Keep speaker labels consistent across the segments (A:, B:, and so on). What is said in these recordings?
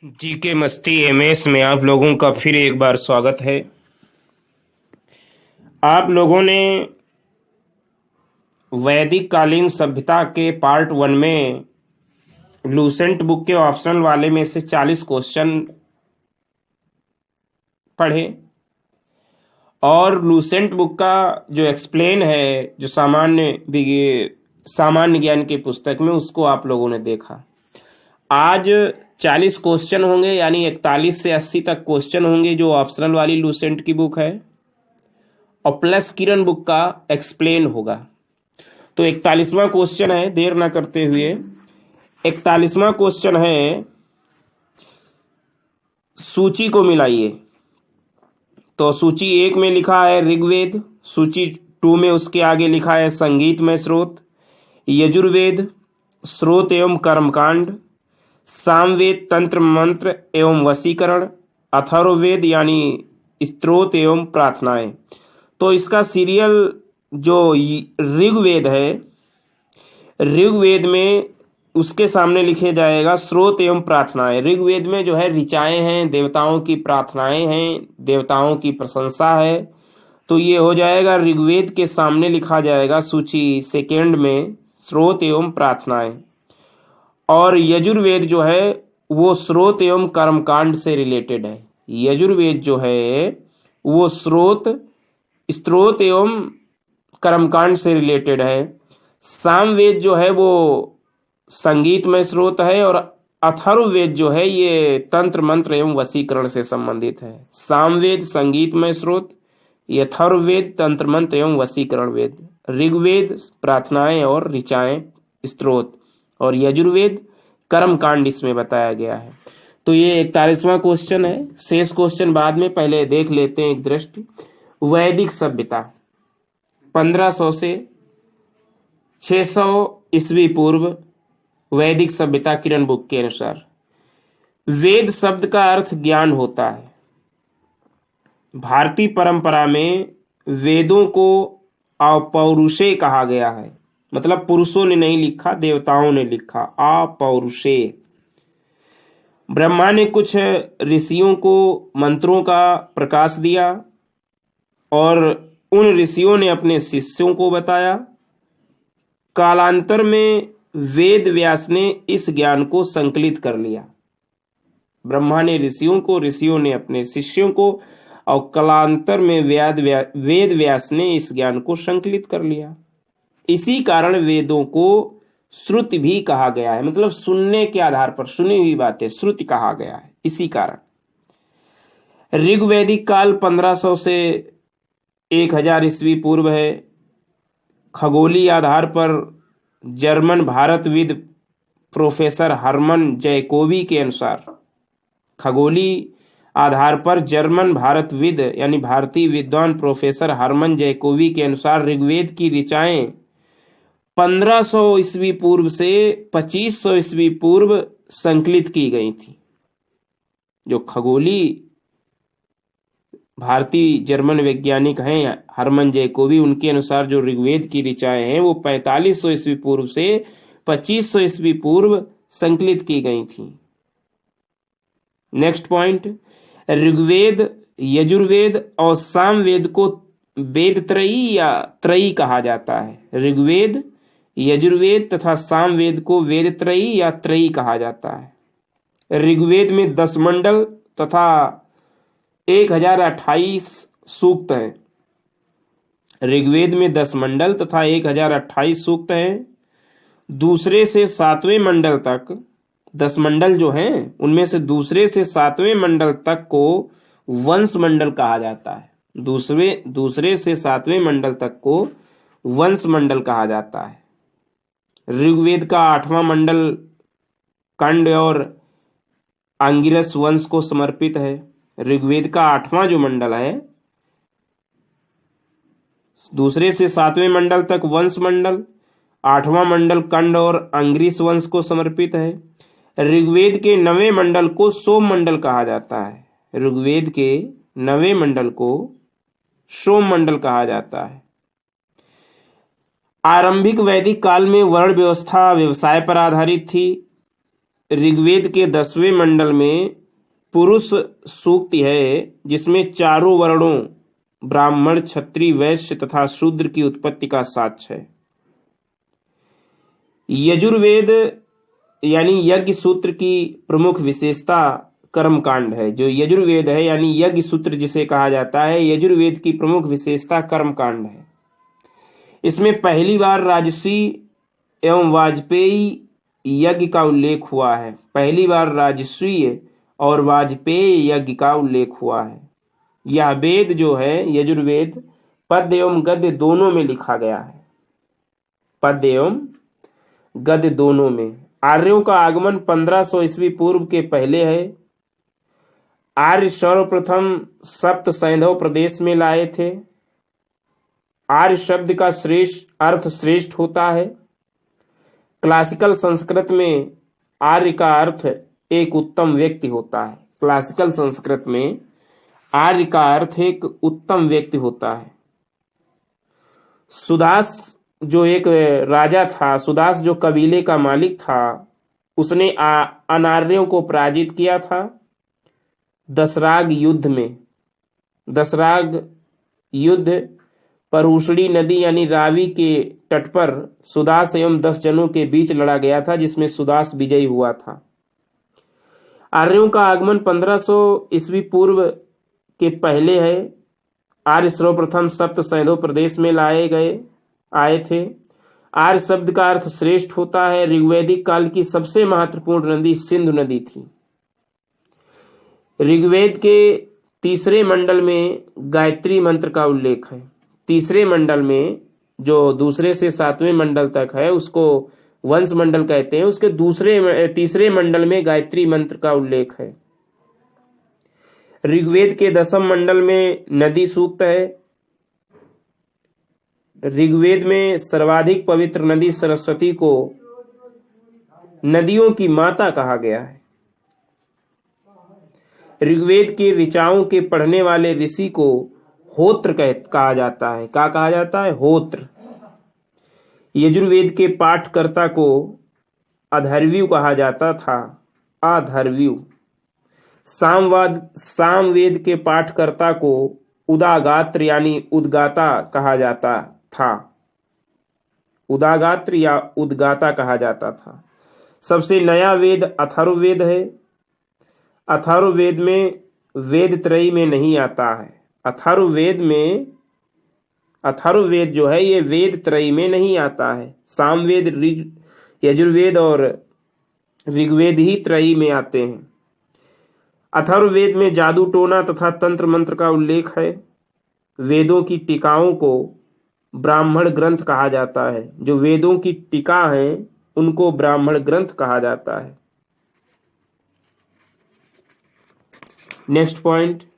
A: GK मस्ती MS में आप लोगों का फिर एक बार स्वागत है। आप लोगों ने वैदिक कालीन सभ्यता के पार्ट 1 में लूसेंट बुक के ऑप्शनल वाले में से 40 क्वेश्चन पढ़े और लूसेंट बुक का जो एक्सप्लेन है, जो सामान्य ज्ञान की पुस्तक में, उसको आप लोगों ने देखा। आज 40 क्वेश्चन होंगे, यानी 41 से 80 तक क्वेश्चन होंगे जो ऑप्शनल वाली लूसेंट की बुक है, और प्लस किरण बुक का एक्सप्लेन होगा। तो 41वां क्वेश्चन है, देर ना करते हुए 41वां क्वेश्चन है, सूची को मिलाइए। तो सूची 1 में लिखा है ऋग्वेद, सूची 2 में उसके आगे लिखा है संगीतमय स्रोत, यजुर्वेद स्रोत एवं कर्मकांड, सामवेद तंत्र मंत्र एवं वशीकरण, अथर्ववेद यानी स्त्रोत एवं प्रार्थनाएं। तो इसका सीरियल जो ऋग्वेद है, ऋग्वेद में उसके सामने लिखे जाएगा स्रोत एवं प्रार्थनाएं। ऋग्वेद में जो है ऋचाएं हैं, देवताओं की प्रार्थनाएं हैं, देवताओं की प्रशंसा है। तो ये हो जाएगा ऋग्वेद के सामने लिखा जाएगा सूची 2 में स्रोत एवं प्रार्थनाएं। और यजुर्वेद जो है वो स्रोत एवं कर्मकांड से रिलेटेड है। यजुर्वेद जो है वो स्रोत एवं कर्मकांड से रिलेटेड है। सामवेद जो है वो संगीतमय स्रोत है, और अथर्ववेद जो है ये तंत्र मंत्र एवं वशीकरण से संबंधित है। सामवेद संगीतमय स्रोत, अथर्ववेद तंत्र मंत्र एवं वशीकरण वेद, ऋग्वेद प्रार्थनाएं और ऋचाएं स्त्रोत, और यजुर्वेद कर्मकांड इसमें बताया गया है। तो ये 41वां क्वेश्चन है। शेष क्वेश्चन बाद में, पहले देख लेते हैं एक दृष्टि। वैदिक सभ्यता 1500 से 600 ईस्वी पूर्व, वैदिक सभ्यता किरण बुक के अनुसार। वेद शब्द का अर्थ ज्ञान होता है। भारतीय परंपरा में वेदों को अपौरुषेय कहा गया है, मतलब पुरुषों ने नहीं लिखा, देवताओं ने लिखा, अपौरुषेय। ब्रह्मा ने कुछ ऋषियों को मंत्रों का प्रकाश दिया और उन ऋषियों ने अपने शिष्यों को बताया। कालांतर में वेद व्यास ने इस ज्ञान को संकलित कर लिया। ब्रह्मा ने ऋषियों को, ऋषियों ने अपने शिष्यों को, और कालांतर में वेद व्यास ने इस ज्ञान को संकलित कर लिया। इसी कारण वेदों को श्रुति भी कहा गया है, मतलब सुनने के आधार पर सुनी हुई बातें श्रुति कहा गया है। इसी कारण ऋग्वैदिक काल 1500 से 1000 ईस्वी पूर्व है। खगोलीय आधार पर जर्मन भारतविद प्रोफेसर हर्मन जैकोबी के अनुसार, खगोलीय आधार पर जर्मन भारतविद यानी भारतीय विद्वान प्रोफेसर हर्मन जैकोबी के अनुसार ऋग्वेद की ऋचाएं 1500 ईस्वी पूर्व से 2500 ईस्वी पूर्व संकलित की गई थी। जो खगोलीय भारतीय जर्मन वैज्ञानिक हैं हर्मन जैकोबी, उनके अनुसार जो ऋग्वेद की ऋचाएं हैं वो 4500 ईस्वी पूर्व से 2500 ईस्वी पूर्व संकलित की गई थी। नेक्स्ट पॉइंट, ऋग्वेद, यजुर्वेद और सामवेद को वेद त्रयी या त्रयी कहा जाता है। ऋग्वेद, यजुर्वेद तथा सामवेद को वेद त्रयी या त्रयी कहा जाता है। ऋग्वेद में 10 मंडल तथा 1028 सूक्त हैं। ऋग्वेद में 10 मंडल तथा 1028 सूक्त हैं। दूसरे से 7वें मंडल तक, 10 मंडल जो हैं उनमें से दूसरे से 7वें मंडल तक को वंश मंडल कहा जाता है। दूसरे से 7वें मंडल तक को वंश मंडल कहा जाता है। ऋग्वेद का 8वां मंडल कंड और आंगिरस वंश को समर्पित है। ऋग्वेद का 8वां जो मंडल है, दूसरे से 7वें मंडल तक वंश मंडल, 8वां मंडल कंड और अंग्रिस वंश को समर्पित है। ऋग्वेद के 9वें मंडल को सोम मंडल कहा जाता है। ऋग्वेद के 9वें मंडल को सोम मंडल कहा जाता है। आरंभिक वैदिक काल में वर्ण व्यवस्था व्यवसाय पर आधारित थी। ऋग्वेद के 10वें मंडल में पुरुष सूक्त है, जिसमें चारों वर्णों ब्राह्मण, क्षत्रिय, वैश्य तथा शूद्र की उत्पत्ति का साक्ष्य है। यजुर्वेद यानी यज्ञ सूत्र की प्रमुख विशेषता कर्मकांड है। जो यजुर्वेद है यानी यज्ञ सूत्र जिसे कहा जाता है, यजुर्वेद की प्रमुख विशेषता कर्मकांड है। इसमें पहली बार राजसी एवं वाजपेयी यज्ञ का उल्लेख हुआ है। पहली बार राजस्वीय और वाजपेयी यज्ञ का उल्लेख हुआ है। यह वेद जो है यजुर्वेद पद्य एवं गद्य दोनों में लिखा गया है, पद्य एवं गद्य दोनों में। आर्यों का आगमन 1500 ईस्वी पूर्व के पहले है। आर्य सर्वप्रथम सप्त सैंधव प्रदेश में लाए थे। आर्य शब्द का अर्थ श्रेष्ठ होता है। क्लासिकल संस्कृत में आर्य का अर्थ एक उत्तम व्यक्ति होता है। क्लासिकल संस्कृत में आर्य का अर्थ एक उत्तम व्यक्ति होता है। सुदास जो एक राजा था, सुदास जो कबीले का मालिक था, उसने अनार्यों को पराजित किया था दसराग युद्ध में। दसराग युद्ध परूषणी नदी यानी रावी के तट पर सुदास एवं 10 जनों के बीच लड़ा गया था, जिसमें सुदास विजयी हुआ था। आर्यों का आगमन 1500 ईस्वी पूर्व के पहले है। आर्य सर्वप्रथम सप्त सैंधव प्रदेश में आए थे। आर्य शब्द का अर्थ श्रेष्ठ होता है। ऋग्वैदिक काल की सबसे महत्वपूर्ण नदी सिंधु नदी थी। ऋग्वेद के तीसरे मंडल में गायत्री मंत्र का उल्लेख है। तीसरे मंडल में, जो दूसरे से 7वें मंडल तक है, उसको वंश मंडल कहते हैं। उसके तीसरे मंडल में गायत्री मंत्र का उल्लेख है। ऋग्वेद के 10वें मंडल में नदी सूक्त है। ऋग्वेद में सर्वाधिक पवित्र नदी सरस्वती को नदियों की माता कहा गया है। ऋग्वेद के ऋचाओं के पढ़ने वाले ऋषि को होत्र कहा जाता है। क्या कहा जाता है? होत्र। यजुर्वेद के पाठकर्ता को अधर्व्यु कहा जाता था। अधर्व्यु। सामवेद के पाठकर्ता को उदागात्र यानी उद्गाता कहा जाता था। उदागात्र या उद्गाता कहा जाता था। सबसे नया वेद अथर्ववेद है। अथर्ववेद में वेद त्रयी में नहीं आता है। अथर्ववेद जो है ये वेद त्रयी में नहीं आता है। सामवेद, यजुर्वेद और ऋग्वेद ही त्रयी में आते हैं। अथर्ववेद में जादू टोना तथा तंत्र मंत्र का उल्लेख है। वेदों की टीकाओं को ब्राह्मण ग्रंथ कहा जाता है। जो वेदों की टीका हैं उनको ब्राह्मण ग्रंथ कहा जाता है। नेक्स्ट पॉइंट,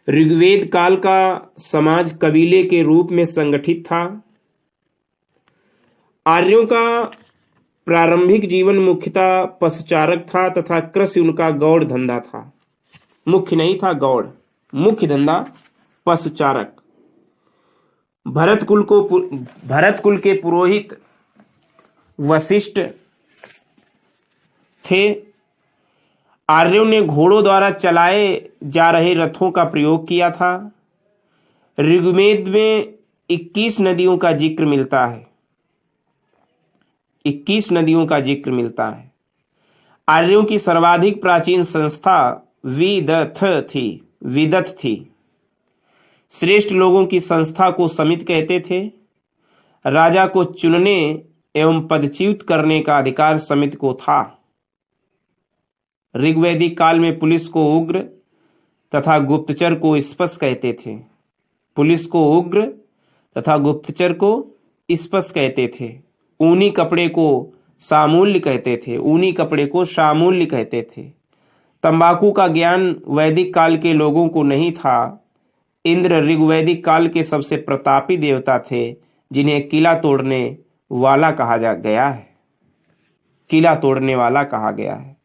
A: ऋग्वेद काल का समाज कबीले के रूप में संगठित था। आर्यों का प्रारंभिक जीवन मुख्यतः पशुचारक था तथा कृषि उनका गौड़ धंधा था। मुख्य नहीं था गौड़, मुख्य धंधा पशुचारक। भरत कुल के पुरोहित वशिष्ठ थे। आर्यों ने घोड़ों द्वारा चलाए जा रहे रथों का प्रयोग किया था। ऋग्वेद में 21 नदियों का जिक्र मिलता है। 21 नदियों का जिक्र मिलता है। आर्यों की सर्वाधिक प्राचीन संस्था विदथ थी। श्रेष्ठ लोगों की संस्था को समिति कहते थे। राजा को चुनने एवं पदच्युत करने का अधिकार समिति को था। ऋग्वैदिक काल में पुलिस को उग्र तथा गुप्तचर को स्पष्ट कहते थे। पुलिस को उग्र तथा गुप्तचर को स्पष्ट कहते थे। ऊनी कपड़े को सामूल्य कहते थे। ऊनी कपड़े को सामूल्य कहते थे। तंबाकू का ज्ञान वैदिक काल के लोगों को नहीं था। इंद्र ऋग्वैदिक काल के सबसे प्रतापी देवता थे, जिन्हें किला तोड़ने वाला कहा गया है। किला तोड़ने वाला कहा गया है।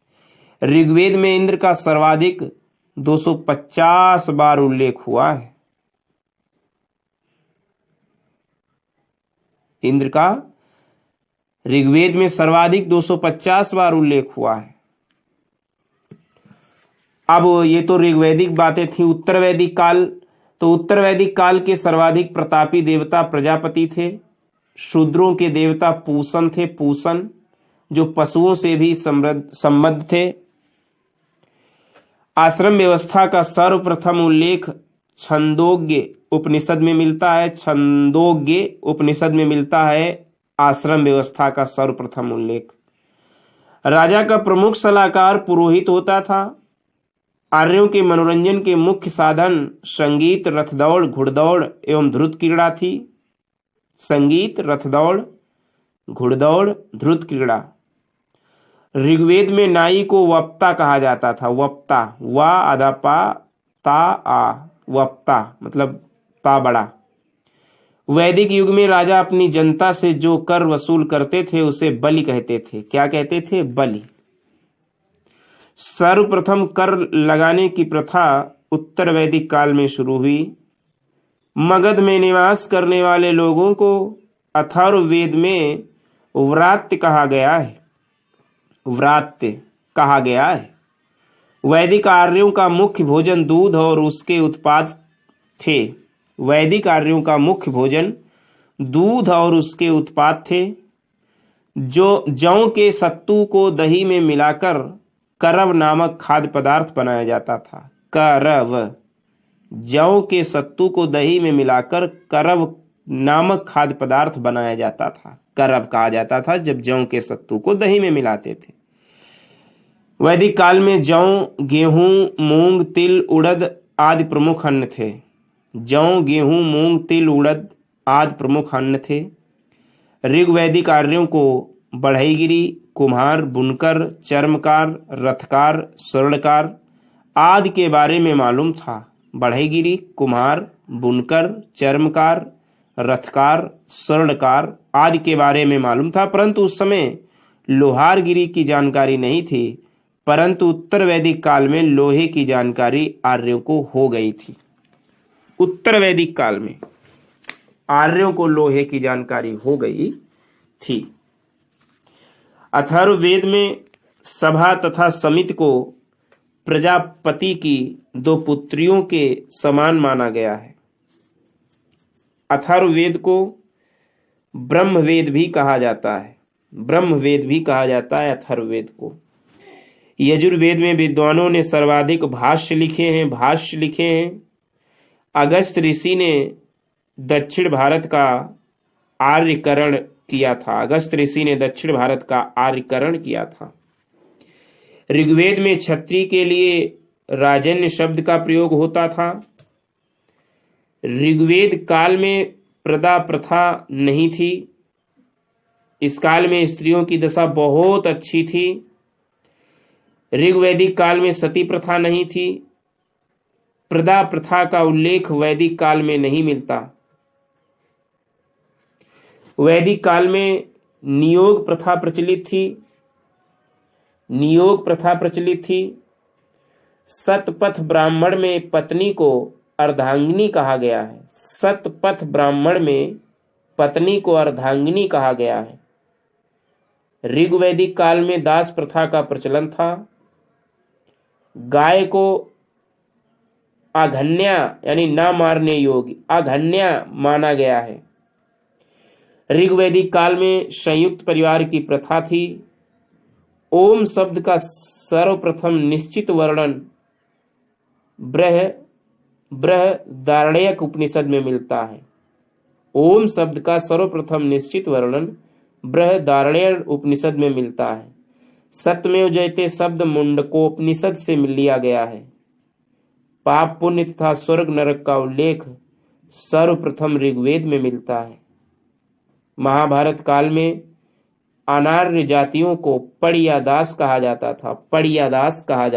A: ऋग्वेद में इंद्र का सर्वाधिक 250 बार उल्लेख हुआ है। इंद्र का ऋग्वेद में सर्वाधिक 250 बार उल्लेख हुआ है। अब ये तो ऋग्वैदिक बातें थी। उत्तर वैदिक काल, तो उत्तर वैदिक काल के सर्वाधिक प्रतापी देवता प्रजापति थे। शूद्रों के देवता पूषण थे, पूषण जो पशुओं से भी संबद्ध थे। आश्रम व्यवस्था का सर्वप्रथम उल्लेख छंदोग्य उपनिषद में मिलता है। छंदोग्य उपनिषद में मिलता है आश्रम व्यवस्था का सर्वप्रथम उल्लेख। राजा का प्रमुख सलाहकार पुरोहित होता था। आर्यों के मनोरंजन के मुख्य साधन संगीत, रथदौड़, घुड़दौड़ एवं ध्रुत क्रीड़ा थी। संगीत, रथदौड़, घुड़दौड़, ध्रुत क्रीड़ा। ऋग्वेद में नाई को वप्ता कहा जाता था। वप्ता, वा आधा पा ता आ, वप्ता मतलब ता बड़ा। वैदिक युग में राजा अपनी जनता से जो कर वसूल करते थे उसे बलि कहते थे। क्या कहते थे? बलि। सर्वप्रथम कर लगाने की प्रथा उत्तर वैदिक काल में शुरू हुई। मगध में निवास करने वाले लोगों को अथर्ववेद में व्रात्य कहा गया है। व्रात्य कहा गया है। वैदिक आर्यों का मुख्य भोजन दूध और उसके उत्पाद थे। वैदिक आर्यों का मुख्य भोजन दूध और उसके उत्पाद थे। जो जौ के सत्तू को दही में मिलाकर करव नामक खाद्य पदार्थ बनाया जाता था। करव, जौ के सत्तू को दही में मिलाकर करव नामक खाद्य पदार्थ बनाया जाता था। करव कहा जाता था जब जौ के सत्तू को दही में मिलाते थे। वैदिक काल में जौ, गेहूं, मूंग, तिल, उड़द आदि प्रमुख अन्न थे। जौ, गेहूं, मूंग, तिल, उड़द आदि प्रमुख अन्न थे। ऋग्वैदिक आर्यों को बढ़ईगिरी, कुम्हार, बुनकर, चर्मकार, रथकार, स्वर्णकार आदि के बारे में मालूम था। बढ़ईगिरी, कुम्हार, बुनकर, चर्मकार, रथकार, स्वर्णकार आदि के बारे में मालूम था, परंतु उस समय लोहारगिरी की जानकारी नहीं थी। परंतु उत्तर वैदिक काल में लोहे की जानकारी आर्यों को हो गई थी। उत्तर वैदिक काल में आर्यों को लोहे की जानकारी हो गई थी। अथर्ववेद में सभा तथा समिति को प्रजापति की 2 पुत्रियों के समान माना गया है। अथर्ववेद को ब्रह्मवेद भी कहा जाता है। ब्रह्मवेद भी कहा जाता है अथर्ववेद को। यजुर्वेद में विद्वानों ने सर्वाधिक भाष्य लिखे हैं। अगस्त ऋषि ने दक्षिण भारत का आर्यकरण किया था। अगस्त ऋषि ने दक्षिण भारत का आर्यकरण किया था। ऋग्वेद में क्षत्रिय के लिए राजन्य शब्द का प्रयोग होता था। ऋग्वेद काल में प्रदा प्रथा नहीं थी। इस काल में स्त्रियों की दशा बहुत अच्छी थी। ऋग्वैदिक काल में सती प्रथा नहीं थी। प्रदा प्रथा का उल्लेख वैदिक काल में नहीं मिलता। वैदिक काल में नियोग प्रथा प्रचलित थी। सतपथ ब्राह्मण में पत्नी को अर्धांगिनी कहा गया है। सतपथ ब्राह्मण में पत्नी को अर्धांगिनी कहा गया है। ऋग्वैदिक काल में दास प्रथा का प्रचलन था। गाय को आघन्या यानी ना मारने योग्य आघन्या माना गया है। ऋग्वैदिक काल में संयुक्त परिवार की प्रथा थी। ओम शब्द का सर्वप्रथम निश्चित वर्णन बृहदारण्यक उपनिषद में मिलता है। ओम शब्द का सर्वप्रथम निश्चित वर्णन बृहदारण्यक उपनिषद में मिलता है। सत्यमेव जयते शब्द मुंडकोपनिषद से लिया गया है। पाप पुण्य तथा स्वर्ग नरक का उल्लेख सर्वप्रथम ऋग्वेद में मिलता है। महाभारत काल में अनार्य जातियों को पड़ी या दास कहा जाता था। पड़ी या दास कहा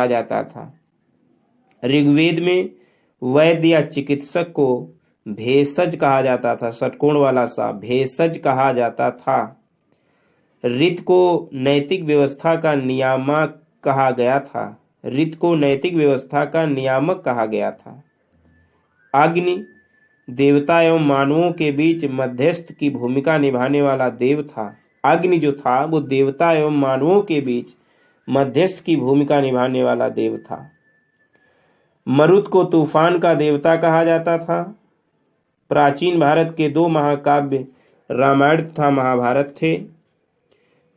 A: जाता था। ऋग्वेद में वैद्य या चिकित्सक को भेषज कहा जाता था। षटकोण वाला सा भेषज कहा जाता था। ऋत को नैतिक व्यवस्था का नियामक कहा गया था। अग्नि देवता एवं मानवों के बीच मध्यस्थ की भूमिका निभाने वाला देव था। अग्नि जो था वो देवता एवं मानवों के बीच मध्यस्थ की भूमिका निभाने वाला देव था। मरुत को तूफान का देवता कहा जाता था। प्राचीन भारत के दो महाकाव्य रामायण तथा महाभारत थे।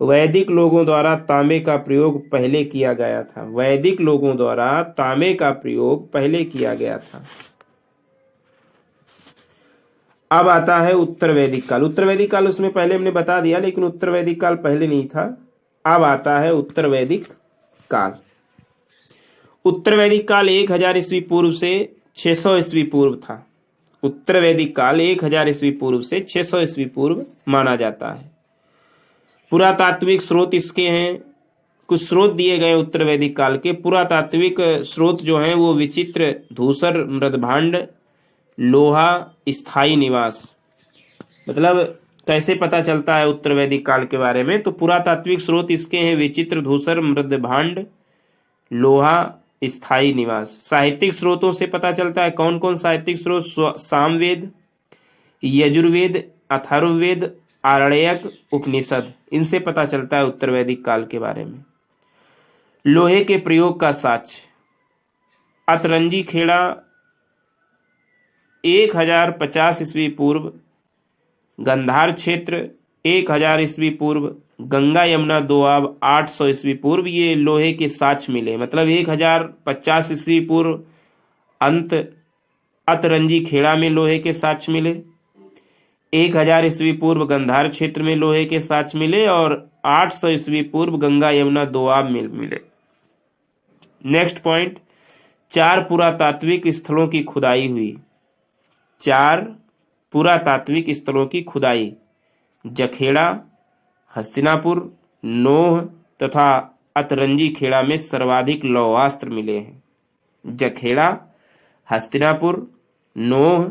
A: वैदिक लोगों द्वारा तांबे का प्रयोग पहले किया गया था। वैदिक लोगों द्वारा तांबे का प्रयोग पहले किया गया था। अब आता है उत्तर वैदिक काल। उत्तर वैदिक काल उसमें पहले हमने बता दिया, लेकिन उत्तर वैदिक काल पहले नहीं था। अब आता है उत्तर वैदिक काल। उत्तर वैदिक काल 1000 ईस्वी पूर्व से 600 ईस्वी पूर्व था। उत्तर वैदिक काल 1000 ईस्वी पूर्व से 600 ईस्वी पूर्व माना जाता है। पुरातात्विक स्रोत इसके हैं, कुछ स्रोत दिए गए उत्तर वैदिक काल के। पुरातात्विक स्रोत जो हैं वो विचित्र, धूसर, मृदभांड, लोहा, स्थायी निवास। मतलब कैसे पता चलता है उत्तर वैदिक काल के बारे में, तो पुरातात्विक स्रोत इसके हैं विचित्र, धूसर, मृदभांड, लोहा, स्थायी निवास। साहित्यिक स्रोतों से पता चलता है। कौन कौन साहित्यिक स्रोत? सामवेद, यजुर्वेद, अथर्ववेद, आरण्यक, उपनिषद, इनसे पता चलता है उत्तर वैदिक काल के बारे में। लोहे के प्रयोग का साक्ष्य अतरंजी खेड़ा 1050 ईस्वी पूर्व, गंधार क्षेत्र 1000 ईस्वी पूर्व, गंगा यमुना दोआब 800 ईस्वी पूर्व, ये लोहे के साक्ष्य मिले। मतलब 1050 ईस्वी पूर्व अंत अतरंजी खेड़ा में लोहे के साक्ष्य मिले, 1000 ईस्वी पूर्व गंधार क्षेत्र में लोहे के साक्ष्य मिले, और 800 ईस्वी पूर्व गंगा यमुना दोआब में मिले। नेक्स्ट पॉइंट, 4 पुरातात्विक स्थलों की खुदाई हुई। 4 पुरातात्विक स्थलों की खुदाई, जखेड़ा, हस्तिनापुर, नोह तथा अतरंजी खेड़ा में सर्वाधिक लौहास्त्र मिले हैं। जखेड़ा, हस्तिनापुर, नोह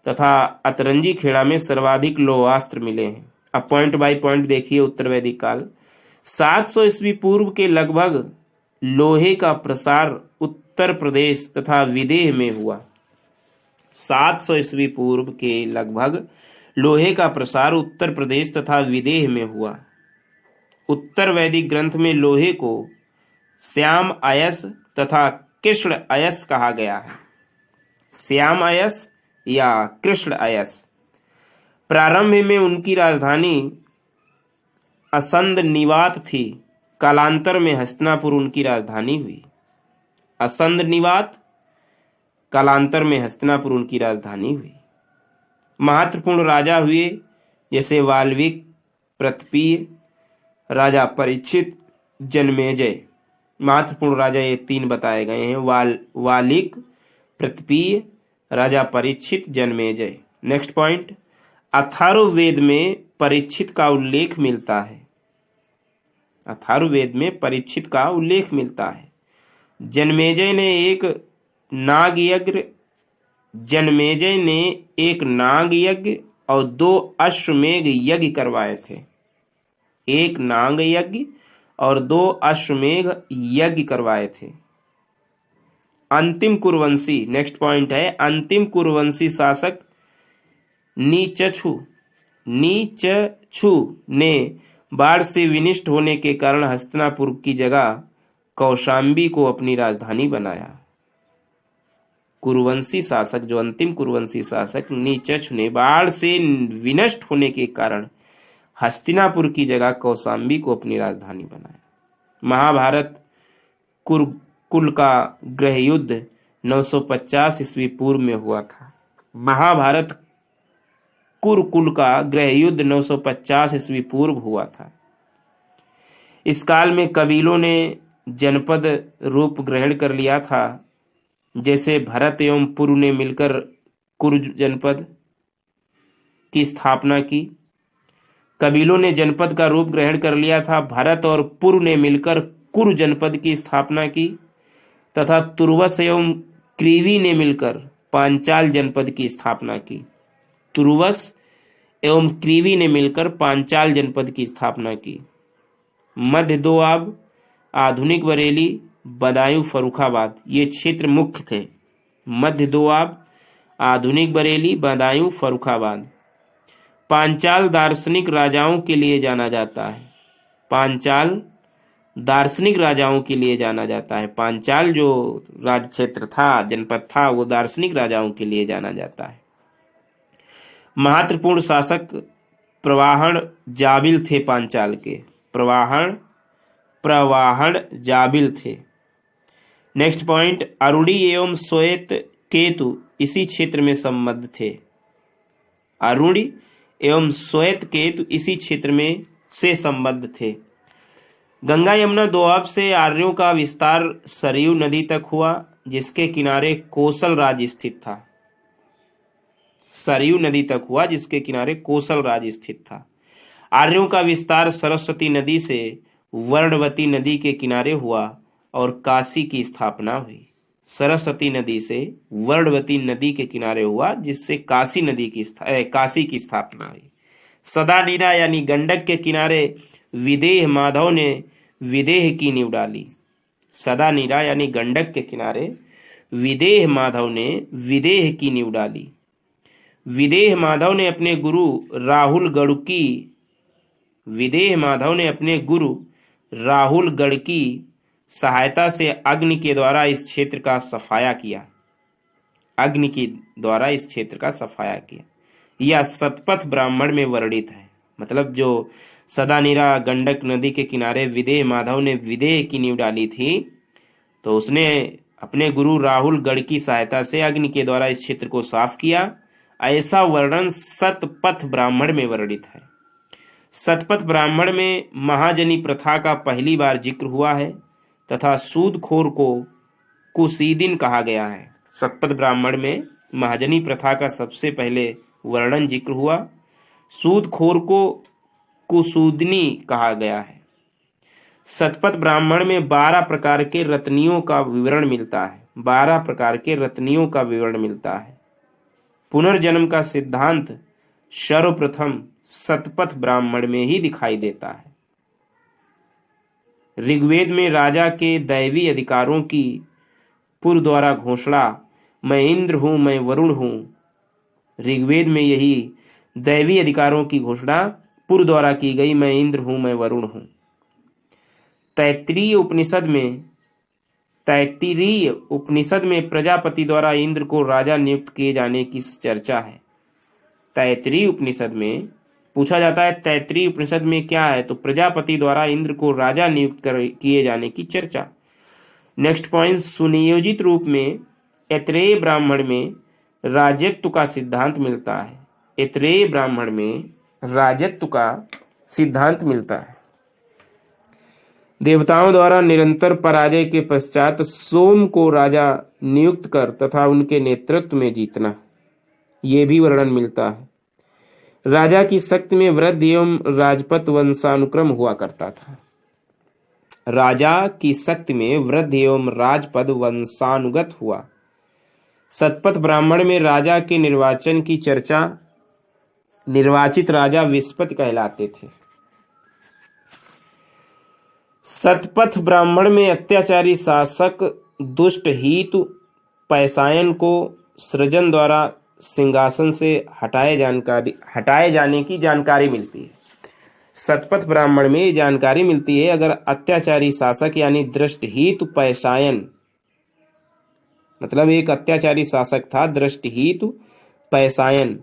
A: तथा अतरंजी खेड़ा में सर्वाधिक लौहास्त्र मिले हैं। अब पॉइंट बाय पॉइंट देखिए उत्तर वैदिक काल। 700 ईस्वी पूर्व के लगभग लोहे का प्रसार उत्तर प्रदेश तथा विदेह में हुआ। 700 ईस्वी पूर्व के लगभग लोहे का प्रसार उत्तर प्रदेश तथा विदेह में हुआ। उत्तर वैदिक ग्रंथ में लोहे को श्याम अयस तथा कृष्ण अयस कहा गया है। श्याम अयस या कृष्ण अयस। प्रारंभ में उनकी राजधानी असंध निवात थी। कालांतर में हस्तिनापुर उनकी राजधानी हुई। असंध निवात, कालांतर में हस्तिनापुर उनकी राजधानी हुई। महत्वपूर्ण राजा हुए जैसे वाल्मीकि, प्रतपीय, राजा परीक्षित, जन्मेजय। महत्वपूर्ण राजा ये 3 बताए गए हैं, वाल्मीकि, प्रतपीय, राजा परीक्षित, जन्मेजय। नेक्स्ट पॉइंट, अथर्ववेद में परीक्षित का उल्लेख मिलता है। अथर्ववेद में परीक्षित का उल्लेख मिलता है। जन्मेजय ने एक नाग यज्ञ और 2 अश्वमेध यज्ञ करवाए थे। एक नाग यज्ञ और 2 अश्वमेध यज्ञ करवाए थे। अंतिम कुरुवंशी, नेक्स्ट पॉइंट है, अंतिम कुरुवंशी शासक नीचछु ने बाढ़ से विनष्ट होने के कारण हस्तिनापुर की जगह कौशांबी को अपनी राजधानी बनाया। कुरुवंशी शासक, जो अंतिम कुरुवंशी शासक नीचछु ने बाढ़ से विनष्ट होने के कारण हस्तिनापुर की जगह कौशांबी को अपनी राजधानी बनाया। महाभारत कुरुकुल का गृह युद्ध 950 ईस्वी पूर्व में हुआ था। महाभारत कुरुकुल का गृह युद्ध 950 ईस्वी पूर्व हुआ था। इस काल में कबीलों ने जनपद रूप ग्रहण कर लिया था। जैसे भरत एवं पुरु ने मिलकर कुरु जनपद की स्थापना की। कबीलों ने जनपद का रूप ग्रहण कर लिया था। भरत और पुरु ने मिलकर कुरु जनपद की स्थापना की तथा तुर्वस एवं क्रीवी ने मिलकर पांचाल जनपद की स्थापना की। तुर्वस एवं क्रीवी ने मिलकर पांचाल जनपद की स्थापना की। मध्य दोआब, आधुनिक बरेली, बदायूं, फर्रुखाबाद ये क्षेत्र मुख्य थे। मध्य दोआब, आधुनिक बरेली, बदायूं, फर्रुखाबाद। पांचाल दार्शनिक राजाओं के लिए जाना जाता है। पांचाल दार्शनिक राजाओं के लिए जाना जाता है। पांचाल जो राज क्षेत्र था, जनपद था, वो दार्शनिक राजाओं के लिए जाना जाता है। महत्वपूर्ण शासक प्रवाहण जाबिल थे पांचाल के। प्रवाहण जाबिल थे। नेक्स्ट पॉइंट, अरुणी एवं श्वेत केतु इसी क्षेत्र में संबद्ध थे। अरुणी एवं श्वेत केतु इसी क्षेत्र में से संबद्ध थे। गंगा यमुना दोआब से आर्यों का विस्तार सरयू नदी तक हुआ, जिसके किनारे कोसल राज्य स्थित था। सरयू नदी तक हुआ, जिसके किनारे कोसल राज्य स्थित था। आर्यों का विस्तार सरस्वती नदी से वर्णवती नदी के किनारे हुआ और काशी की स्थापना हुई। सरस्वती नदी से वर्णवती नदी के किनारे हुआ, जिससे काशी की स्थापना हुई। सदानीरा यानी गंडक के किनारे विदेह माधव ने विदेह की नींव डाली। सदानीरा यानी गंडक के किनारे विदेह माधव ने विदेह की नींव डाली। विदेह माधव ने अपने गुरु राहुल गढ़ की सहायता से अग्नि के द्वारा इस क्षेत्र का सफाया किया। यह शतपथ ब्राह्मण में वर्णित है। मतलब जो सदानीरा गंडक नदी के किनारे विदेह माधव ने विदेह की नींव डाली थी, तो उसने अपने गुरु राहुल गढ़ की सहायता से अग्नि के द्वारा इस क्षेत्र को साफ किया। ऐसा वर्णन शतपथ ब्राह्मण में वर्णित है। शतपथ ब्राह्मण में महाजनी प्रथा का पहली बार जिक्र हुआ है तथा सूदखोर को कुसीदिन कहा गया है। शतपथ ब्राह्मण में महाजनी प्रथा का सबसे पहले वर्णन जिक्र हुआ। सूदखोर को कुसूदनी कहा गया है। शतपथ ब्राह्मण में 12 प्रकार के रत्नियों का विवरण मिलता है। पुनर्जन्म का सिद्धांत सर्वप्रथम शतपथ ब्राह्मण में ही दिखाई देता है। ऋग्वेद में राजा के दैवी अधिकारों की पुर द्वारा घोषणा, मैं इंद्र हूं, मैं वरुण हूं। ऋग्वेद में यही दैवी अधिकारों की घोषणा पुर द्वारा की गई, मैं इंद्र हूं, मैं वरुण हूं। तैत्तिरीय उपनिषद में प्रजापति द्वारा इंद्र को राजा नियुक्त किए जाने की चर्चा है। तैत्तिरीय उपनिषद में पूछा जाता है, तैत्तिरीय उपनिषद में क्या है? तो प्रजापति द्वारा इंद्र को राजा नियुक्त किए जाने की चर्चा। नेक्स्ट पॉइंट, सुनियोजित रूप में ऐतरेय ब्राह्मण में राजत्व का सिद्धांत मिलता है। ऐतरेय ब्राह्मण में राजत्व का सिद्धांत मिलता है। देवताओं द्वारा निरंतर पराजय के पश्चात सोम को राजा नियुक्त कर तथा उनके नेतृत्व में जीतना, ये भी वर्णन मिलता है। राजा की शक्ति में वृद्धि एवं राजपद वंशानुक्रम हुआ करता था। राजा की शक्ति में वृद्धि एवं राजपद वंशानुगत हुआ। शतपथ ब्राह्मण में राजा के निर्वाचन की चर्चा, निर्वाचित राजा विस्पति कहलाते थे। शतपथ ब्राह्मण में अत्याचारी शासक दुष्ट हितु पैसायन को सृजन द्वारा सिंहासन से हटाए जाने की जानकारी मिलती है। शतपथ ब्राह्मण में जानकारी मिलती है, अगर अत्याचारी शासक यानी दृष्टहितु पैसायन, मतलब एक अत्याचारी शासक था दृष्टहितु पैसायन,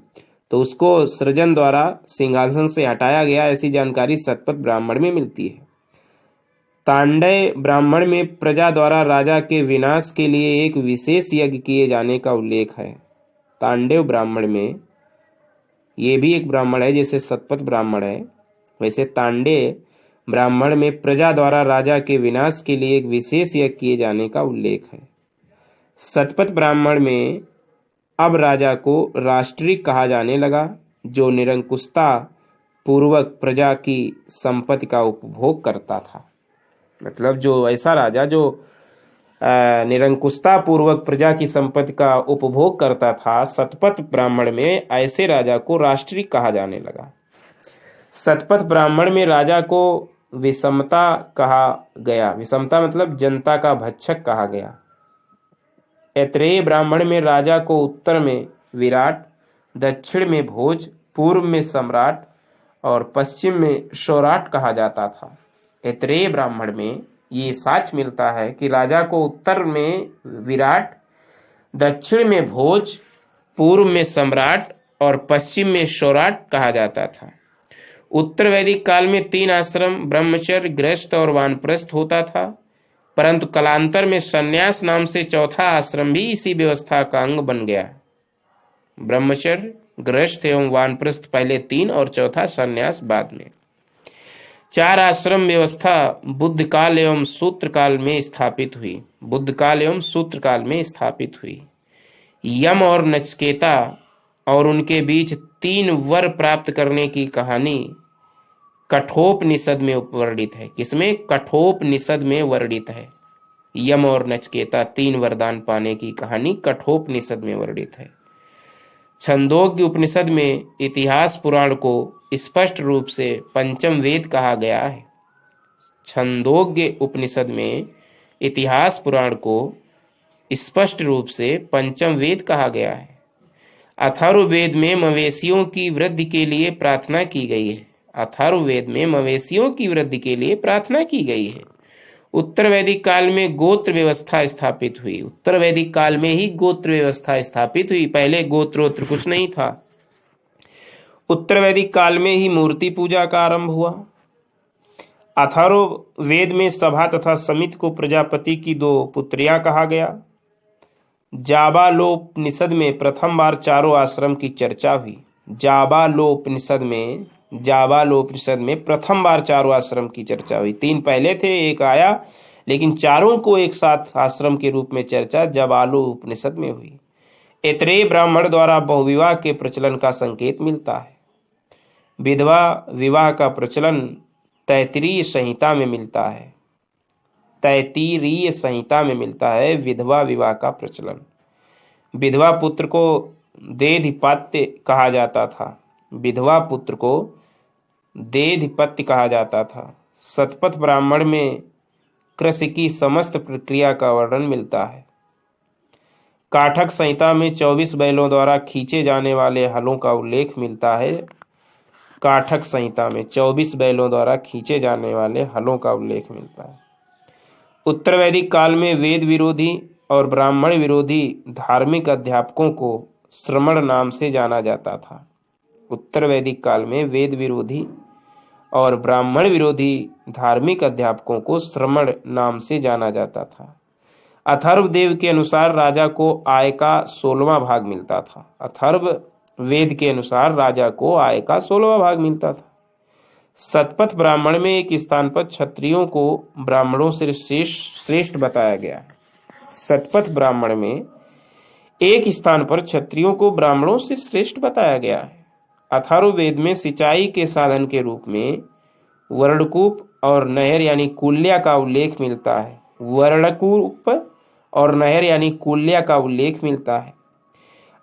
A: तो उसको सृजन द्वारा सिंहासन से हटाया गया, ऐसी जानकारी शतपथ ब्राह्मण में मिलती है। तांडव ब्राह्मण में प्रजा द्वारा राजा के विनाश के लिए एक विशेष यज्ञ किए जाने का उल्लेख है। तांडव ब्राह्मण में, ये भी एक ब्राह्मण है जैसे शतपथ ब्राह्मण है, वैसे तांडव ब्राह्मण में प्रजा द्वारा राजा के विनाश के लिए एक विशेष यज्ञ किए जाने का उल्लेख है। शतपथ ब्राह्मण में अब राजा को राष्ट्रिक कहा जाने लगा, जो निरंकुशता पूर्वक प्रजा की संपत्ति का उपभोग करता था। मतलब जो ऐसा राजा जो निरंकुशता पूर्वक प्रजा की संपत्ति का उपभोग करता था, शतपथ ब्राह्मण में ऐसे राजा को राष्ट्रिक कहा जाने लगा। शतपथ ब्राह्मण में राजा को विषमता कहा गया। विषमता मतलब जनता का भक्षक कहा गया। ऐतरेय ब्राह्मण में राजा को उत्तर में विराट, दक्षिण में भोज, पूर्व में सम्राट और पश्चिम में सौराट कहा जाता था। ऐतरेय ब्राह्मण में ये साक्ष्य मिलता है कि राजा को उत्तर में विराट, दक्षिण में भोज, पूर्व में सम्राट और पश्चिम में सौराट कहा जाता था। उत्तर वैदिक काल में 3 आश्रम ब्रह्मचर्य, गृहस्थ और वानप्रस्थ होता था, परंतु कालांतर में संन्यास नाम से चौथा आश्रम भी इसी व्यवस्था का अंग बन गया। ब्रह्मचर्य, गृहस्थ एवं वानप्रस्थ पहले 3 और चौथा संन्यास बाद में। 4 आश्रम व्यवस्था बुद्ध काल एवं सूत्र काल में स्थापित हुई। बुद्ध काल एवं सूत्र काल में स्थापित हुई। यम और नचिकेता और उनके बीच 3 वर प्राप्त करने की कहानी कठोपनिषद में वर्णित है। किसमें? कठोपनिषद में वर्णित है। यम और नचिकेता 3 वरदान पाने की कहानी कठोपनिषद में वर्णित है। छंदोग्य उपनिषद में इतिहास पुराण को स्पष्ट रूप से पंचम वेद कहा गया है। छंदोग्य उपनिषद में इतिहास पुराण को स्पष्ट रूप से पंचम वेद कहा गया है। अथर्ववेद में मवेशियों की वृद्धि के लिए प्रार्थना की गई है। अथर्ववेद में मवेशियों की वृद्धि के लिए प्रार्थना की गई है। उत्तर वैदिक काल में गोत्र व्यवस्था स्थापित हुई। उत्तर वैदिक काल में ही गोत्र व्यवस्था स्थापित हुई, पहले गोत्रोत्र कुछ नहीं था। उत्तर वैदिक काल में ही मूर्ति पूजा का आरंभ हुआ। अथर्व वेद में सभा तथा समिति को प्रजापति की 2 पुत्रियां कहा गया। जाबालोपनिषद में प्रथम बार चारों आश्रम की चर्चा हुई। जाबालोपनिषद में प्रथम बार चारों आश्रम की चर्चा हुई। 3 पहले थे, 1 आया, लेकिन चारों को एक साथ आश्रम के रूप में चर्चा जाबालोपनिषद में हुई। ऐतरेय ब्राह्मण द्वारा बहुविवाह के प्रचलन का संकेत मिलता है। विधवा विवाह का प्रचलन तैत्तिरीय संहिता में मिलता है। तैत्तिरीय संहिता में मिलता है विधवा विवाह का प्रचलन। विधवा पुत्र को देधिपत्य कहा जाता था। विधवा पुत्र को देधिपत्य कहा जाता था। शतपथ ब्राह्मण में कृषि की समस्त प्रक्रिया का वर्णन मिलता है। काठक संहिता में 24 बैलों द्वारा खींचे जाने वाले हलों का उल्लेख मिलता है। काठक संहिता में 24 बैलों द्वारा खींचे जाने वाले हलों का उल्लेख मिलता है। उत्तर वैदिक काल में वेद विरोधी और ब्राह्मण विरोधी धार्मिक अध्यापकों को श्रमण नाम से जाना जाता था। उत्तर वैदिक काल में वेद विरोधी और ब्राह्मण विरोधी धार्मिक अध्यापकों को श्रमण नाम से जाना जाता था। अथर्ववेद के अनुसार राजा को आय का 16वां भाग मिलता था। अथर्ववेद के अनुसार राजा को आय का 16वां भाग मिलता था। शतपथ ब्राह्मण में एक स्थान पर क्षत्रियों को ब्राह्मणों से श्रेष्ठ बताया गया है। शतपथ ब्राह्मण में एक स्थान पर क्षत्रियों को ब्राह्मणों से श्रेष्ठ बताया गया है। अथर्ववेद में सिंचाई के साधन के रूप में वर्णकूप और नहर यानी कुल्या का उल्लेख मिलता है। वर्णकूप और नहर यानी कुल्या का उल्लेख मिलता है।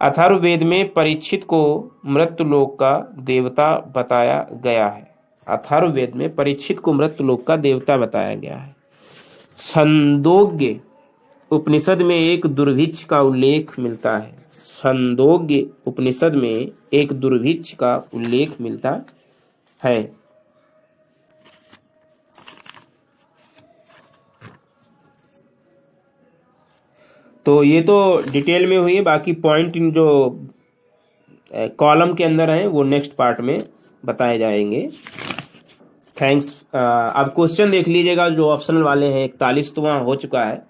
A: अथर्ववेद में परीक्षित को मृत्युलोक का देवता बताया गया है। अथर्ववेद में परीक्षित को मृत्युलोक का देवता बताया गया है। छंदोग्य उपनिषद में एक दुर्भिक्ष का उल्लेख मिलता है। छंदोग्य उपनिषद में एक दुर्भिक्ष का उल्लेख मिलता है। तो ये तो डिटेल में हुई है, बाकी पॉइंट इन जो कॉलम के अंदर है वो नेक्स्ट पार्ट में बताए जाएंगे। थैंक्स। अब क्वेश्चन देख लीजिएगा जो ऑप्शनल वाले हैं। 41 तो वहां हो चुका है।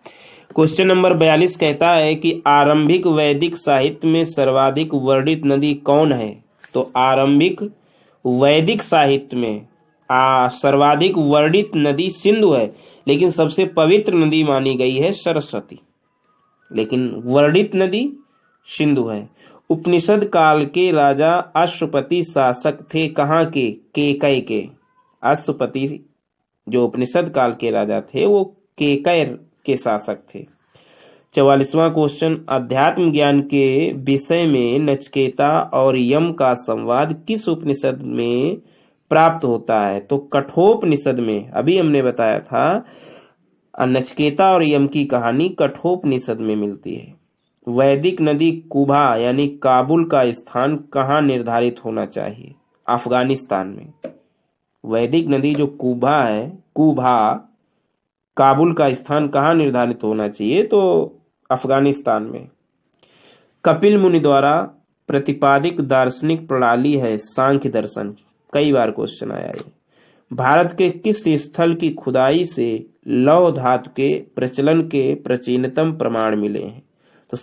A: क्वेश्चन नंबर 42 कहता है कि आरंभिक वैदिक साहित्य में सर्वाधिक वर्णित नदी कौन है? तो आरंभिक वैदिक साहित्य में सर्वाधिक वर्णित नदी सिंधु है, लेकिन सबसे पवित्र नदी मानी गई है सरस्वती। लेकिन वर्णित नदी सिंधु है। उपनिषद काल के राजा अश्वपति शासक थे कहाँ के? केकय के। अश्वपति जो उपनिषद काल के राजा थे वो केकय के शासक थे। 44वां क्वेश्चन, अध्यात्म ज्ञान के विषय में नचिकेता और यम का संवाद किस उपनिषद में प्राप्त होता है? तो कठोपनिषद में। अभी हमने बताया था नचिकेता और यम की कहानी कठोपनिषद में मिलती है। वैदिक नदी कुबा यानी काबुल का स्थान कहाँ निर्धारित होना चाहिए? अफगानिस्तान में। वैदिक नदी जो कुबा है, कुबा, काबुल का स्थान कहाँ निर्धारित होना चाहिए? तो अफगानिस्तान में। कपिल मुनि द्वारा प्रतिपादित दार्शनिक प्रणाली है सांख्य दर्शन। कई बार क्वेश्चन आया है। भारत के किस स्थल की खुदाई से लौह धातु के प्रचलन के प्राचीनतम प्रमाण मिले हैं? तो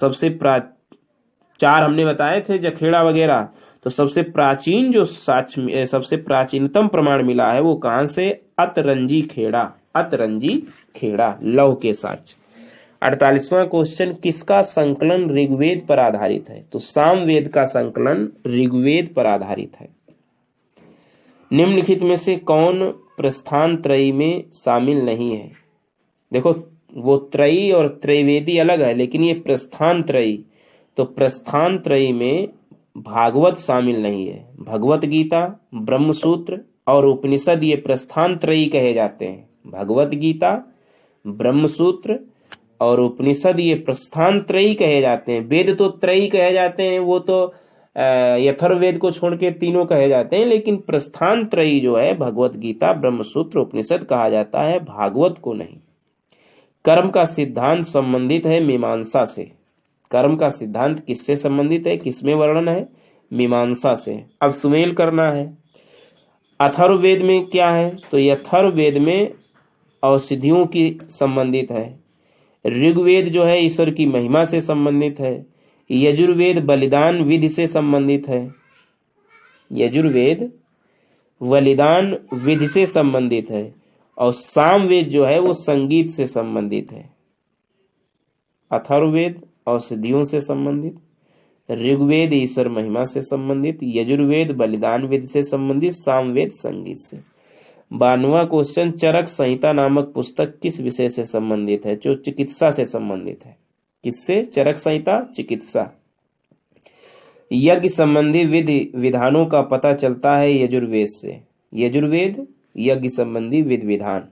A: चार हमने बताए थे, जखेड़ा वगैरह। तो सबसे प्राचीन जो सबसे प्राचीनतम प्रमाण मिला है वो कहां से? अतरंजी खेड़ा, अतरंजी खेड़ा, लौह के साक्ष्य। 48वां क्वेश्चन, किसका संकलन ऋग्वेद पर आधारित है? तो सामवेद का संकलन ऋग्वेद पर आधारित है। निम्नलिखित में से कौन प्रस्थान त्रयी में शामिल नहीं है? देखो, वो त्रयी और त्रैवेदी अलग है, लेकिन ये प्रस्थान त्रयी। तो प्रस्थान त्रयी में भागवत शामिल नहीं है। भगवत गीता, ब्रह्मसूत्र और उपनिषद ये प्रस्थान त्रयी कहे जाते हैं। भगवत गीता, ब्रह्मसूत्र और उपनिषद ये प्रस्थान त्रयी कहे जाते हैं। वेद तो त्रयी कहे जाते हैं, वो तो यथर्ववेद को छोड़ के तीनों कहे जाते हैं, लेकिन प्रस्थान त्रयी जो है भगवत गीता, ब्रह्मसूत्र, उपनिषद कहा जाता है, भागवत को नहीं। कर्म का सिद्धांत संबंधित है मीमांसा से। कर्म का सिद्धांत किससे संबंधित है? किसमें वर्णन है? मीमांसा से। अब सुमेल करना है। अथर्ववेद में क्या है? तो यथर्ववेद में औषधियों की संबंधित है। ऋग्वेद जो है ईश्वर की महिमा से संबंधित है। यजुर्वेद बलिदान विधि से संबंधित है। यजुर्वेद बलिदान विधि से संबंधित है। और सामवेद जो है वो संगीत से संबंधित है। अथर्ववेद औषधियों से संबंधित, ऋग्वेद ईश्वर महिमा से संबंधित, यजुर्वेद बलिदान विधि से संबंधित, सामवेद संगीत से। 92वां क्वेश्चन, चरक संहिता नामक पुस्तक किस विषय से संबंधित है? जो चिकित्सा से संबंधित है। किससे? चरक संहिता, चिकित्सा। यज्ञ संबंधी विधि विधानों का पता चलता है यजुर्वेद से। यजुर्वेद यज्ञ संबंधी विधि विधान।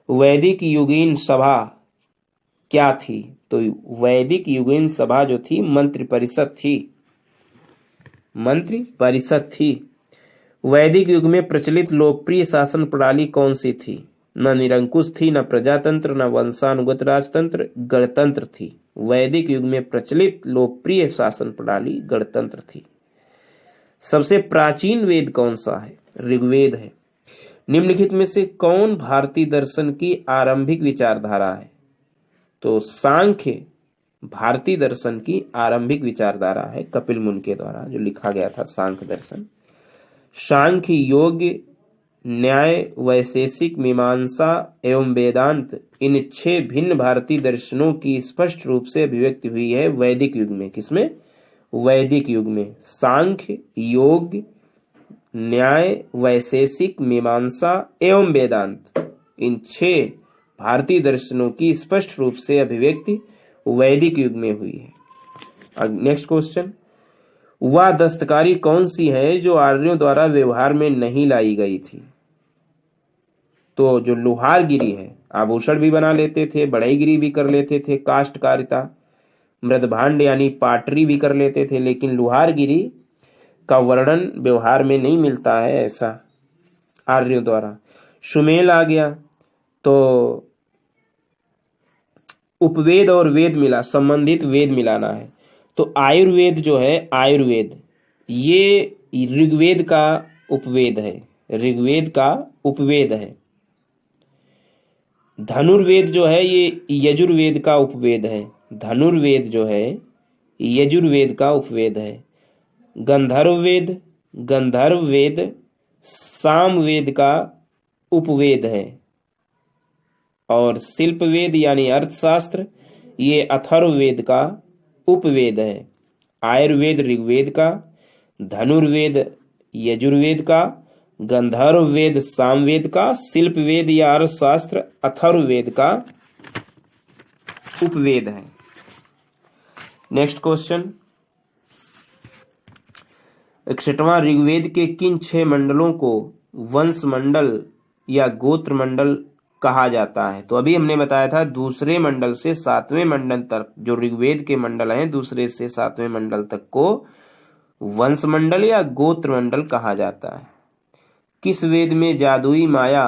A: वैदिक युगीन सभा क्या थी? तो वैदिक युगीन सभा जो थी मंत्रि परिषद थी। मंत्रि परिषद थी। वैदिक युग में प्रचलित लोकप्रिय शासन प्रणाली कौन सी थी? न निरंकुश थी, न प्रजातंत्र, न वंशानुगत राजतंत्र, गणतंत्र थी। वैदिक युग में प्रचलित लोकप्रिय शासन प्रणाली गणतंत्र थी। सबसे प्राचीन वेद कौन सा है? ऋग्वेद है। निम्नलिखित में से कौन भारतीय दर्शन की आरंभिक विचारधारा है? तो सांख्य भारतीय दर्शन की आरंभिक विचारधारा है, कपिल मुनि के द्वारा जो लिखा गया था सांख्य दर्शन। सांख्य, योग, न्याय, वैशेषिक, मीमांसा एवं वेदांत, इन 6 भिन्न भारतीय दर्शनों की स्पष्ट रूप से अभिव्यक्ति हुई है वैदिक युग में। किसमें? वैदिक युग में। सांख्य, योग, न्याय, वैशेषिक, मीमांसा एवं वेदांत, इन 6 भारतीय दर्शनों की स्पष्ट रूप से अभिव्यक्ति वैदिक युग में हुई है। नेक्स्ट क्वेश्चन, वह दस्तकारी कौन सी है जो आर्यों द्वारा व्यवहार में नहीं लाई गई थी? तो जो लोहारगिरी है, आभूषण भी बना लेते थे, बढ़ईगिरी भी कर लेते थे, काष्ठकारिता, मृदभांड यानी पाटरी भी कर लेते थे, लेकिन लोहारगिरी का वर्णन व्यवहार में नहीं मिलता है ऐसा आर्यों द्वारा। सुमेल आ गया तो उपवेद और वेद मिला, संबंधित वेद मिलाना है। तो आयुर्वेद जो है, आयुर्वेद ये ऋग्वेद का उपवेद है। ऋग्वेद का उपवेद है। धनुर्वेद जो है ये यजुर्वेद का उपवेद है। धनुर्वेद जो है यजुर्वेद का उपवेद है। गंधर्ववेद, गंधर्ववेद सामवेद का उपवेद है। और शिल्पवेद यानी अर्थशास्त्र ये अथर्ववेद का उपवेद है। आयुर्वेद ऋग्वेद का, धनुर्वेद यजुर्वेद का, गंधर्ववेद सामवेद का, शिल्पवेद या अर्थशास्त्र अथर्ववेद का उपवेद है। नेक्स्ट क्वेश्चन, 61वां, ऋग्वेद के किन 6 मंडलों को वंश मंडल या गोत्र मंडल कहा जाता है। तो अभी हमने बताया था दूसरे मंडल से सातवें मंडल तक जो ऋग्वेद के मंडल हैं, दूसरे से सातवें मंडल तक को वंश मंडल या गोत्र मंडल कहा जाता है। किस वेद में जादुई माया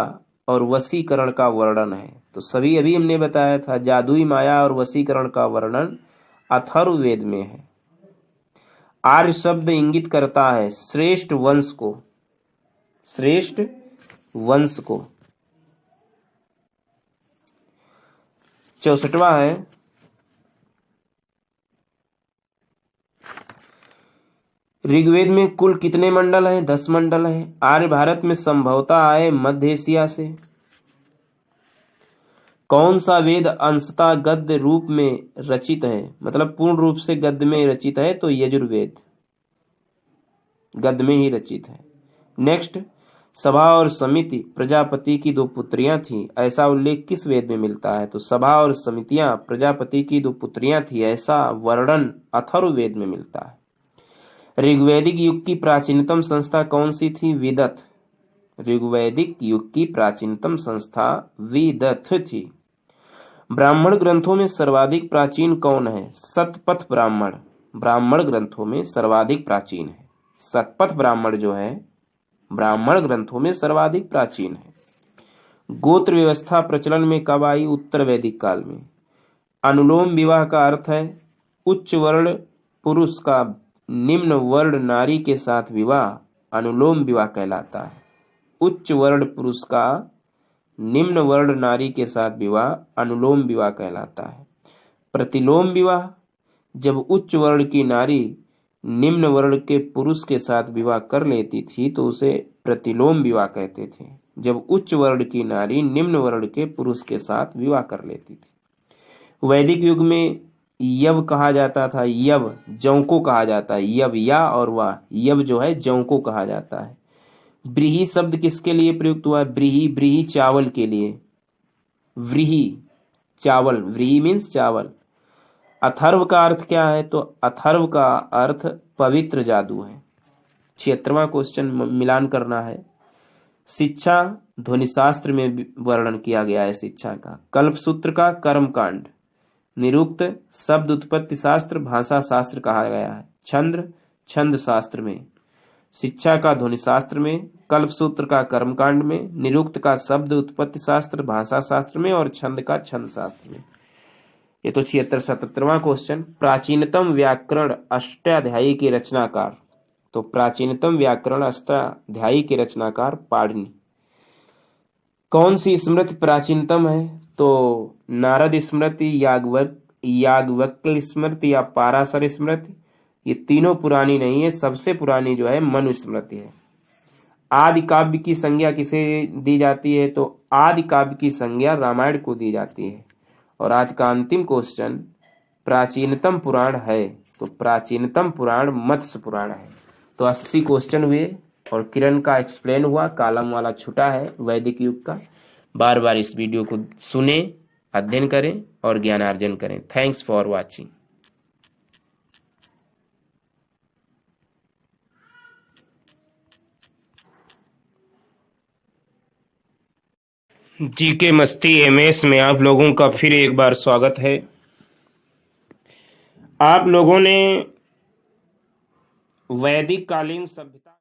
A: और वशीकरण का वर्णन है? तो सभी अभी हमने बताया था, जादुई माया और वशीकरण का वर्णन अथर्ववेद में है। आर्य शब्द इंगित करता है श्रेष्ठ वंश को, श्रेष्ठ वंश को। 64वां है ऋग्वेद में कुल कितने मंडल हैं? 10 मंडल हैं। आर्य भारत में संभवतः आए मध्य एशिया से। कौन सा वेद अंशतः गद्य रूप में रचित है, मतलब पूर्ण रूप से गद्य में रचित है? तो यजुर्वेद गद्य में ही रचित है। नेक्स्ट, सभा और समिति प्रजापति की 2 पुत्रियां थी, ऐसा उल्लेख किस वेद में मिलता है? तो सभा और समितियां प्रजापति की 2 पुत्रियां थी, ऐसा वर्णन अथर्ववेद में मिलता है। ऋग्वैदिक युग की प्राचीनतम संस्था कौन सी थी? विदथ। ऋग्वैदिक युग की प्राचीनतम संस्था विदथ थी। ब्राह्मण ग्रंथों में सर्वाधिक प्राचीन कौन है? शतपथ ब्राह्मण ब्राह्मण ग्रंथों में सर्वाधिक प्राचीन है। शतपथ ब्राह्मण जो है ब्राह्मण ग्रंथों में सर्वाधिक प्राचीन है। गोत्र व्यवस्था प्रचलन में कब आई? उत्तर वैदिक काल में। अनुलोम विवाह का अर्थ है उच्च वर्ण पुरुष का निम्न वर्ण नारी के साथ विवाह अनुलोम विवाह कहलाता है। उच्च वर्ण पुरुष का निम्न वर्ण नारी के साथ विवाह अनुलोम विवाह कहलाता है। प्रतिलोम विवाह, जब उच्च वर्ण की नारी निम्न वर्ण के पुरुष के साथ विवाह कर लेती थी तो उसे प्रतिलोम विवाह कहते थे। जब उच्च वर्ण की नारी निम्न वर्ण के पुरुष के साथ विवाह कर लेती थी। वैदिक युग में यव कहा जाता था, यव जौ को कहा जाता है। यव या और वाह, यव जो है जौ को कहा जाता है। व्रीहि शब्द किसके लिए प्रयुक्त हुआ है? व्रीहि, व्रीहि चावल के लिए। व्रीहि चावल, व्रीहि मीन्स चावल। अथर्व का अर्थ क्या है? तो अथर्व का अर्थ पवित्र जादू है। 76वां क्वेश्चन मिलान करना है। शिक्षा ध्वनिशास्त्र में वर्णन किया गया है शिक्षा का। कल्पसूत्र का कर्मकांड। निरुक्त शब्द उत्पत्ति शास्त्र भाषा शास्त्र कहा गया है। छंद शास्त्र में। शिक्षा का ध्वनिशास्त्र में, कल्पसूत्र का कर्मकांड में, निरुक्त का शब्द उत्पत्ति शास्त्र भाषा शास्त्र में और छंद का छंद शास्त्र में। ये तो 76-77वां क्वेश्चन। प्राचीनतम व्याकरण अष्टाध्यायी के रचनाकार। तो प्राचीनतम व्याकरण अष्टाध्यायी के रचनाकार पाणिनि। कौन सी स्मृति प्राचीनतम है? तो नारद स्मृति, याज्ञवल्क्य स्मृति या पाराशर स्मृति। ये तीनों पुरानी नहीं है, सबसे पुरानी जो है मनुस्मृति है। आदि काव्य की संज्ञा किसे दी जाती है? तो आदि काव्य की संज्ञा रामायण को दी जाती है। और आज का अंतिम क्वेश्चन, प्राचीनतम पुराण है? तो प्राचीनतम पुराण मत्स्य पुराण है। तो 80 क्वेश्चन हुए और किरण का एक्सप्लेन हुआ, कॉलम वाला छुटा है वैदिक युग का। बार बार इस वीडियो को सुने, अध्ययन करें और ज्ञानार्जन करें। Thanks for watching. जीके मस्ती एमएस में आप लोगों का फिर एक बार स्वागत है। आप लोगों ने वैदिक कालीन सभ्यता